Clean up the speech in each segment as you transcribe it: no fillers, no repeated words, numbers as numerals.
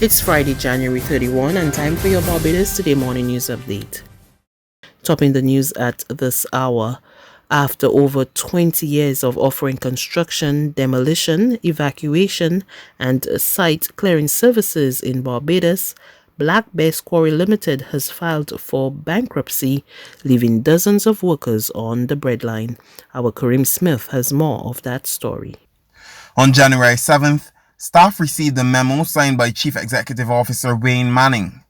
It's Friday, January 31, and time for your Barbados Today morning news update. Topping the news at this hour. After over 20 years of offering construction, demolition, evacuation, and site clearing services in Barbados, Bess Quarry Limited has filed for bankruptcy, leaving dozens of workers on the breadline. Our Kareem Smith has more of that story. On January 7th, staff received a memo signed by Chief Executive Officer Wayne Manning.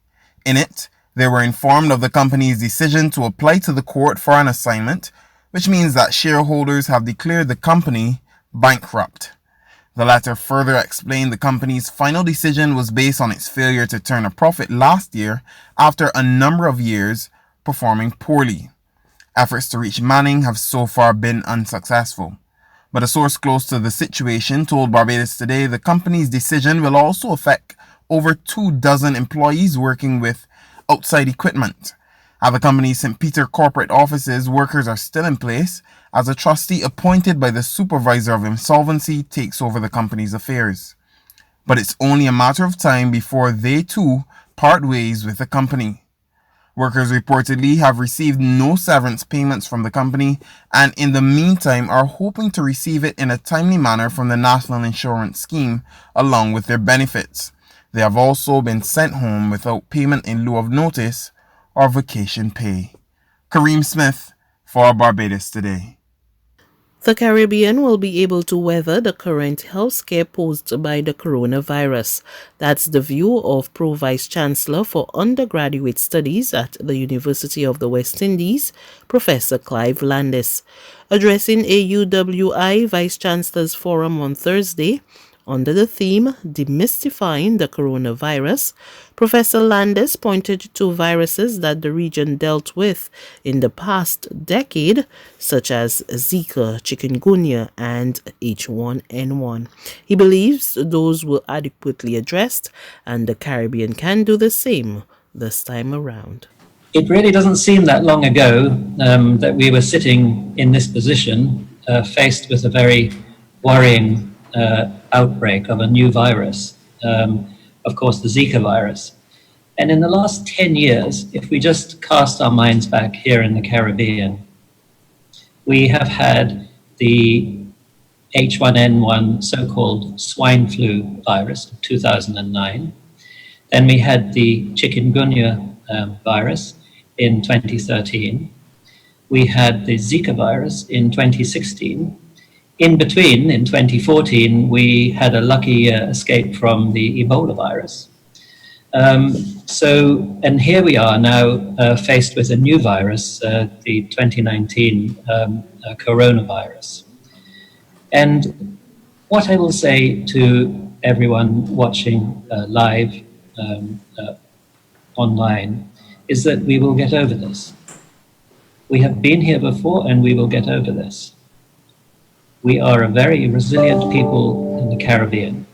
In it, they were informed of the company's decision to apply to the court for an assignment, which means that shareholders have declared the company bankrupt. The letter further explained the company's final decision was based on its failure to turn a profit last year after a number of years performing poorly. Efforts to reach Manning have so far been unsuccessful. But a source close to the situation told Barbados Today the company's decision will also affect over 24 employees working with outside equipment. At the company's St. Peter corporate offices, workers are still in place as a trustee appointed by the supervisor of insolvency takes over the company's affairs. But it's only a matter of time before they too part ways with the company. Workers reportedly have received no severance payments from the company and in the meantime are hoping to receive it in a timely manner from the National Insurance Scheme along with their benefits. They have also been sent home without payment in lieu of notice or vacation pay. Kareem Smith for Barbados Today. The Caribbean will be able to weather the current health scare posed by the coronavirus. That's the view of Pro Vice Chancellor for Undergraduate Studies at the University of the West Indies, Professor Clive Landis. Addressing a UWI Vice Chancellor's Forum on Thursday, under the theme Demystifying the Coronavirus, Professor Landis pointed to viruses that the region dealt with in the past decade, such as Zika, chikungunya, and H1N1. He believes those were adequately addressed, and the Caribbean can do the same this time around. It really doesn't seem that long ago that we were sitting in this position, faced with a very worrying outbreak of a new virus, of course the Zika virus. And in the last 10 years, if we just cast our minds back here in the Caribbean, we have had the H1N1 so-called swine flu virus of 2009. Then we had the chikungunya virus in 2013. We had the Zika virus in 2016. In between, in 2014, we had a lucky escape from the Ebola virus. And here we are now faced with a new virus, the 2019 coronavirus. And what I will say to everyone watching live online is that we will get over this. We have been here before and we will get over this. We are a very resilient people in the Caribbean.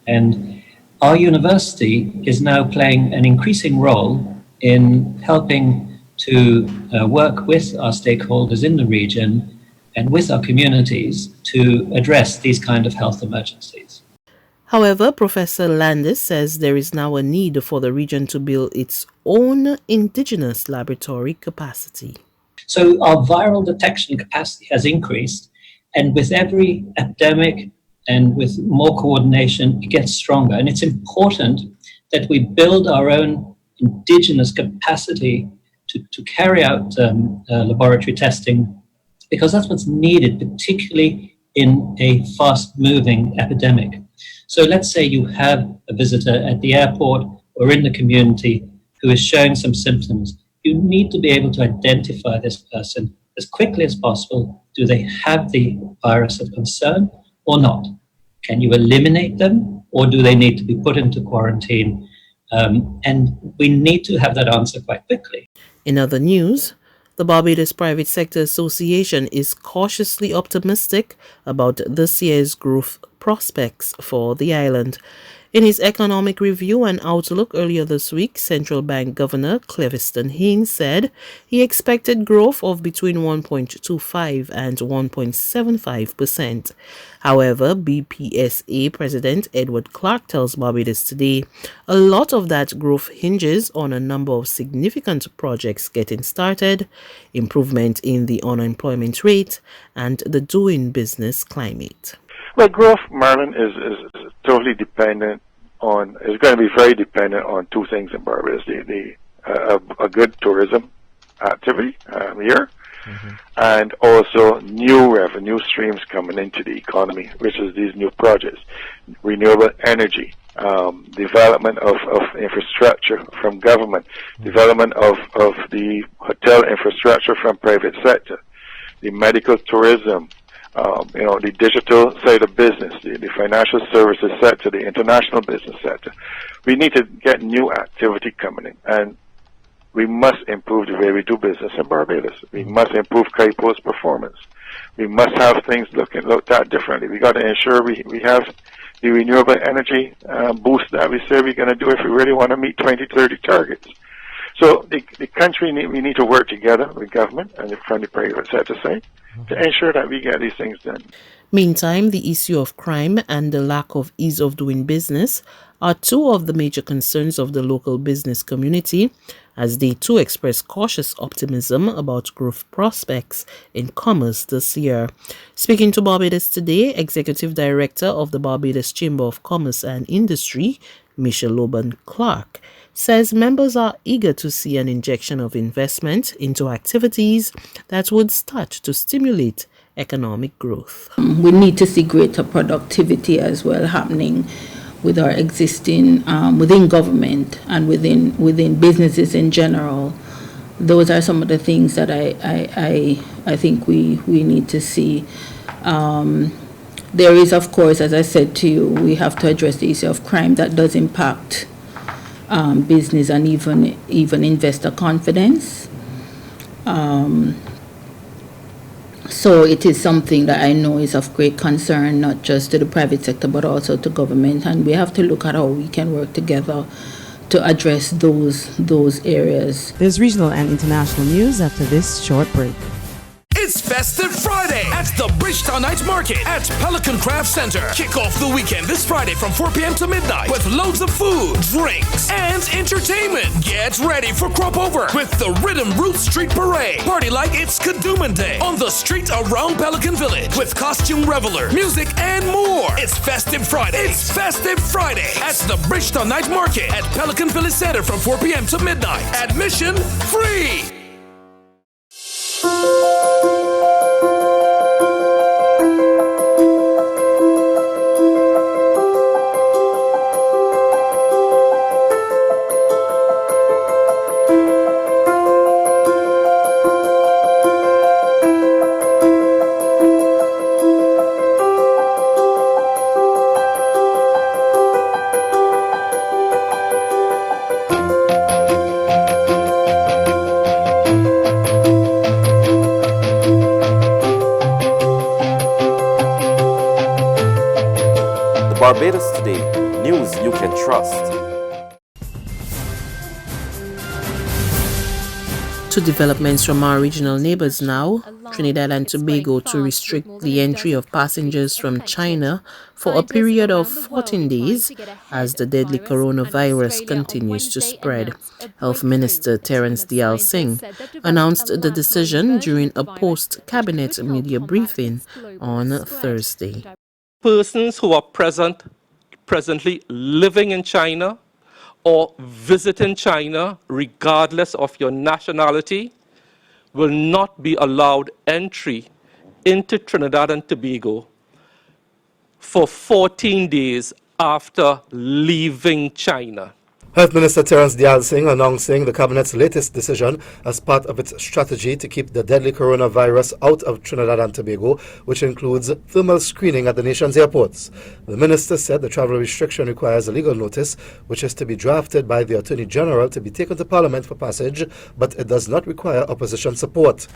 And our university is now playing an increasing role in helping to work with our stakeholders in the region and with our communities to address these kind of health emergencies. However, Professor Landis says there is now a need for the region to build its own indigenous laboratory capacity. So our viral detection capacity has increased. And with every epidemic and with more coordination, it gets stronger. And it's important that we build our own indigenous capacity to carry out laboratory testing, because that's what's needed, particularly in a fast-moving epidemic. So let's say you have a visitor at the airport or in the community who is showing some symptoms. You need to be able to identify this person as quickly as possible. Do they have the virus of concern or not? Can you eliminate them, or do they need to be put into quarantine? And we need to have that answer quite quickly. In other news, the Barbados Private Sector Association is cautiously optimistic about this year's growth prospects for the island. In his economic review and outlook earlier this week, Central Bank Governor Cleviston Haynes said he expected growth of between 1.25 and 1.75%. However, BPSA President Edward Clark tells Barbados Today a lot of that growth hinges on a number of significant projects getting started, improvement in the unemployment rate, and the doing business climate. Well, growth, Marlon, is totally dependent on, is going to be very dependent on two things in Barbados. A good tourism activity here, and also new revenue streams coming into the economy, which is these new projects, renewable energy, development of infrastructure from government, development of the hotel infrastructure from private sector, the medical tourism, the digital side of business, the financial services sector, the international business sector. We need to get new activity coming in, and we must improve the way we do business in Barbados. We must improve KIPO's performance. We must have things looked at differently. We got to ensure we have the renewable energy boost that we say we're going to do if we really want to meet 2030 targets. So the country, we need to work together with government and from the private sector side to ensure that we get these things done. Meantime, the issue of crime and the lack of ease of doing business are two of the major concerns of the local business community, as they too express cautious optimism about growth prospects in commerce this year. Speaking to Barbados Today, Executive Director of the Barbados Chamber of Commerce and Industry, Michelle Loban Clark, says members are eager to see an injection of investment into activities that would start to stimulate economic growth. We need to see greater productivity as well happening with our existing, within government and within businesses in general. Those are some of the things that I think we need to see. There is, of course, as I said to you, we have to address the issue of crime that does impact business and even investor confidence. So it is something that I know is of great concern, not just to the private sector, but also to government. And we have to look at how we can work together to address those areas. There's regional and international news after this short break. It's Festive Friday at the Bridgetown Night Market at Pelican Craft Center. Kick off the weekend this Friday from 4 p.m. to midnight with loads of food, drinks, and entertainment. Get ready for Crop Over with the Rhythm Roots Street Parade. Party like it's Kadooman Day on the street around Pelican Village with costume reveler, music, and more. It's Festive Friday. It's Festive Friday at the Bridgetown Night Market at Pelican Village Center from 4 p.m. to midnight. Admission free. Barbados Today, news you can trust. To developments from our regional neighbors now, Trinidad and Tobago to restrict the entry of passengers from China for a period of 14 days as the deadly coronavirus continues to spread. Health Minister Terence Dial Singh announced the decision during a post-cabinet media briefing on Thursday. Persons who are presently living in China or visiting China, regardless of your nationality, will not be allowed entry into Trinidad and Tobago for 14 days after leaving China. Health Minister Terence Dial Singh announcing the Cabinet's latest decision as part of its strategy to keep the deadly coronavirus out of Trinidad and Tobago, which includes thermal screening at the nation's airports. The minister said the travel restriction requires a legal notice, which is to be drafted by the Attorney General to be taken to Parliament for passage, but it does not require opposition support.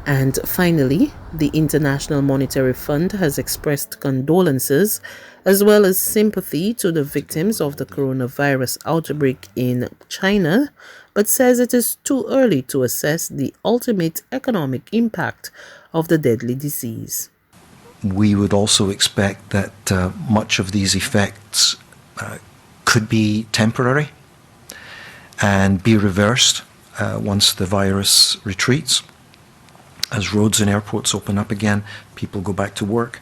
And finally, the International Monetary Fund has expressed condolences as well as sympathy to the victims of the coronavirus outbreak in China, but says it is too early to assess the ultimate economic impact of the deadly disease. We would also expect that much of these effects could be temporary and be reversed once the virus retreats. As roads and airports open up again, people go back to work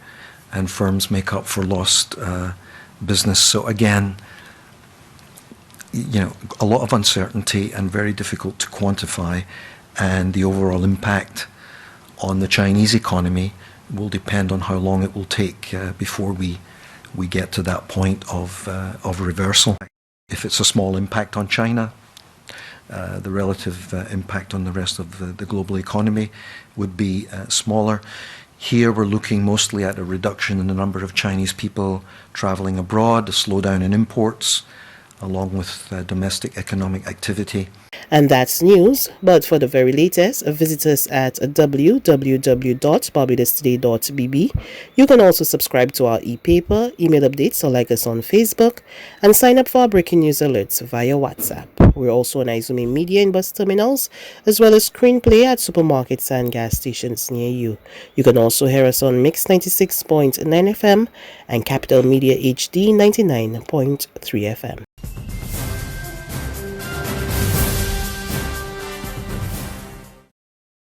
and firms make up for lost business. So again, a lot of uncertainty and very difficult to quantify, and the overall impact on the Chinese economy will depend on how long it will take before we get to that point of reversal. If it's a small impact on China, the relative impact on the rest of the global economy would be smaller. Here we're looking mostly at a reduction in the number of Chinese people traveling abroad, a slowdown in imports, along with domestic economic activity. And that's news, but for the very latest, visit us at www.barbadostoday.bb. You can also subscribe to our e-paper, email updates, or like us on Facebook, and sign up for our breaking news alerts via WhatsApp. We're also on Izumi Media in bus terminals, as well as screenplay at supermarkets and gas stations near you. You can also hear us on Mix 96.9 FM and Capital Media HD 99.3 FM.